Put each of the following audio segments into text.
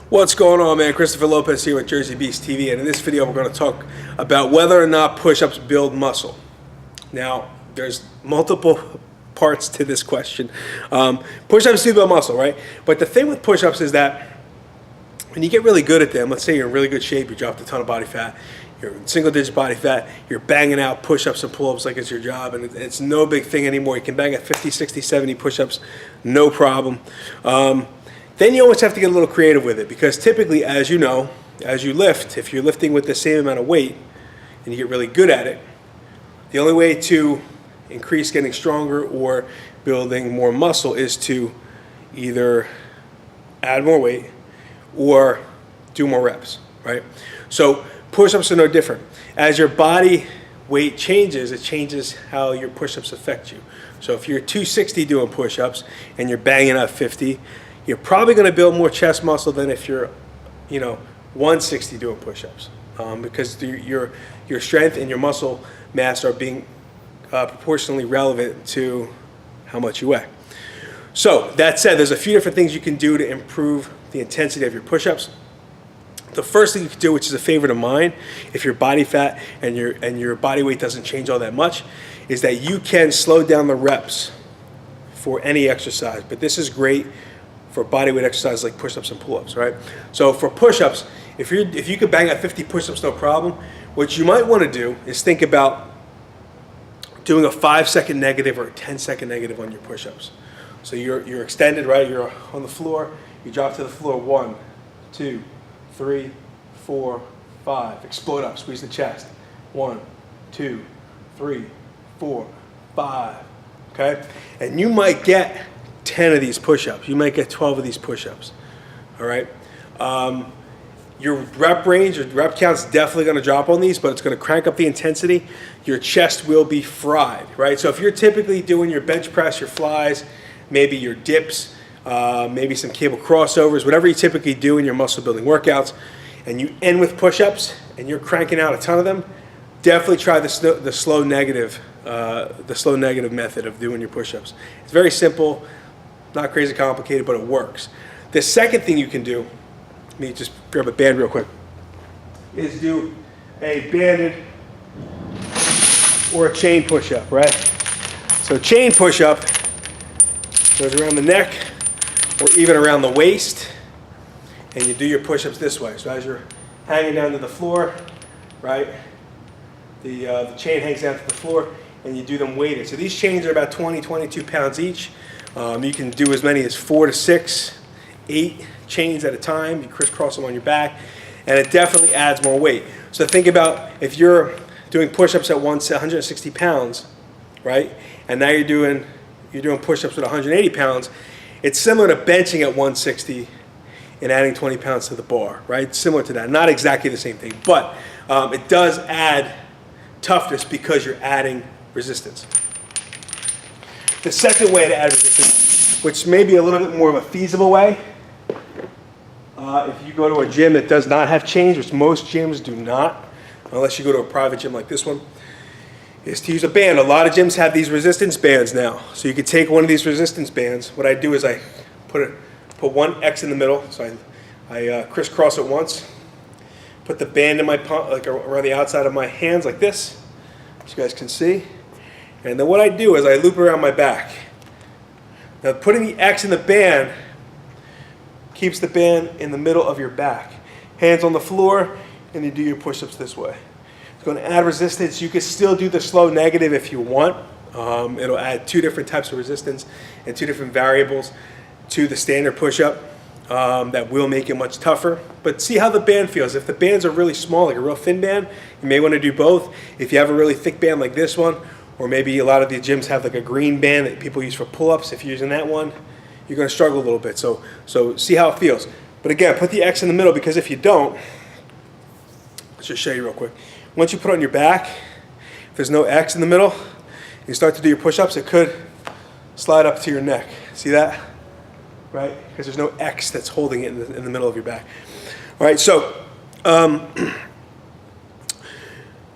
What's going on, man? Christopher Lopez here with Jersey Beast TV, and in this video we're going to talk about whether or not push-ups build muscle. Now, there's multiple parts to this question. Push-ups do build muscle, right? But the thing with push-ups is that when you get really good at them, let's say you're in really good shape, you dropped a ton of body fat, you're in single-digit body fat, you're banging out push-ups and pull-ups like it's your job, and it's no big thing anymore. You can bang at 50, 60, 70 push-ups, no problem. Then you always have to get a little creative with it, because typically, as you know, as you lift, if you're lifting with the same amount of weight and you get really good at it, the only way to increase getting stronger or building more muscle is to either add more weight or do more reps, right? So push-ups are no different. As your body weight changes, it changes how your push-ups affect you. So if you're 260 doing push-ups and you're banging out 50, you're probably going to build more chest muscle than if you're, 160 doing push-ups, because your strength and your muscle mass are being proportionally relevant to how much you weigh. So that said, there's a few different things you can do to improve the intensity of your push-ups. The first thing you can do, which is a favorite of mine, if your body fat and your body weight doesn't change all that much, is that you can slow down the reps for any exercise. But this is great for bodyweight exercises like push-ups and pull-ups, right? So for push-ups, if you could bang out 50 push-ups, no problem. What you might want to do is think about doing a 5-second negative or a 10-second negative on your push-ups. So you're extended, right? You're on the floor. You drop to the floor. 1, 2, 3, 4, 5. Explode up. Squeeze the chest. 1, 2, 3, 4, 5. Okay, and you might get 10 of these push-ups. You might get 12 of these push-ups. All right. Your rep range, your rep count's definitely going to drop on these, but it's going to crank up the intensity. Your chest will be fried, right? So if you're typically doing your bench press, your flies, maybe your dips, maybe some cable crossovers, whatever you typically do in your muscle building workouts, and you end with push-ups and you're cranking out a ton of them, definitely try the slow negative method of doing your push-ups. It's very simple, not crazy complicated, but it works. The second thing you can do, let me just grab a band real quick, is do a banded or a chain push-up, right? So chain push-up goes around the neck or even around the waist, and you do your push-ups this way. So as you're hanging down to the floor, right, the chain hangs down to the floor, and you do them weighted. So these chains are about 20, 22 pounds each. You can do as many as 4 to 6, 8 chains at a time. You crisscross them on your back, and it definitely adds more weight. So think about if you're doing push-ups at 160 pounds, right? And now you're doing push-ups with 180 pounds. It's similar to benching at 160 and adding 20 pounds to the bar, right? Similar to that. Not exactly the same thing, but it does add toughness because you're adding resistance. The second way to add resistance, which may be a little bit more of a feasible way, if you go to a gym that does not have chains, which most gyms do not, unless you go to a private gym like this one, is to use a band. A lot of gyms have these resistance bands now. So you could take one of these resistance bands. What I do is I put one X in the middle, so I crisscross it once, put the band in my palm, like around the outside of my hands like this, as you guys can see. And then what I do is I loop around my back. Now putting the X in the band keeps the band in the middle of your back. Hands on the floor, and you do your push-ups this way. It's going to add resistance. You can still do the slow negative if you want. It'll add 2 different types of resistance and 2 different variables to the standard push-up that will make it much tougher. But see how the band feels. If the bands are really small, like a real thin band, you may want to do both. If you have a really thick band like this one, or maybe a lot of the gyms have like a green band that people use for pull-ups. If you're using that one, you're going to struggle a little bit. So see how it feels. But again, put the X in the middle, because if you don't, let's just show you real quick. Once you put it on your back, if there's no X in the middle, you start to do your push-ups, it could slide up to your neck. See that? Right? Because there's no X that's holding it in the middle of your back. All right, so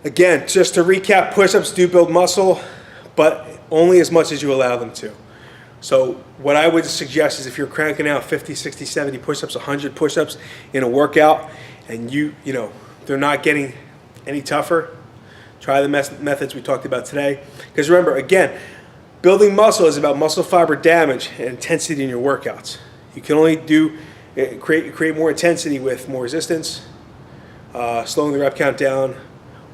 again, just to recap, push-ups do build muscle, but only as much as you allow them to. So what I would suggest is if you're cranking out 50, 60, 70 push-ups, 100 push-ups in a workout, and you know, they're not getting any tougher, try the methods we talked about today. Because remember, again, building muscle is about muscle fiber damage and intensity in your workouts. You can only create more intensity with more resistance, slowing the rep count down,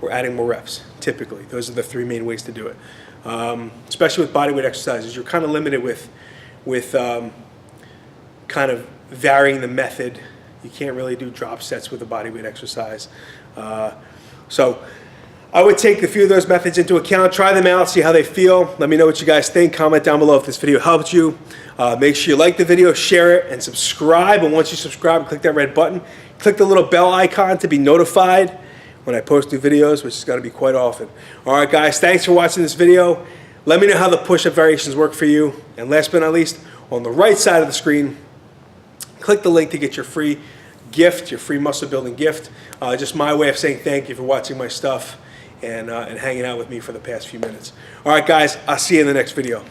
or adding more reps. Typically, those are the three main ways to do it. Especially with bodyweight exercises, you're kind of limited with kind of varying the method. You can't really do drop sets with a bodyweight exercise. So I would take a few of those methods into account, try them out, see how they feel. Let me know what you guys think. Comment down below if this video helped you. Make sure you like the video, share it, and subscribe. And once you subscribe, click that red button. Click the little bell icon to be notified when I post new videos, which is going to be quite often. All right, guys, thanks for watching this video. Let me know how the push-up variations work for you. And last but not least, on the right side of the screen, click the link to get your free gift, your free muscle building gift. Just my way of saying thank you for watching my stuff and hanging out with me for the past few minutes. All right, guys, I'll see you in the next video.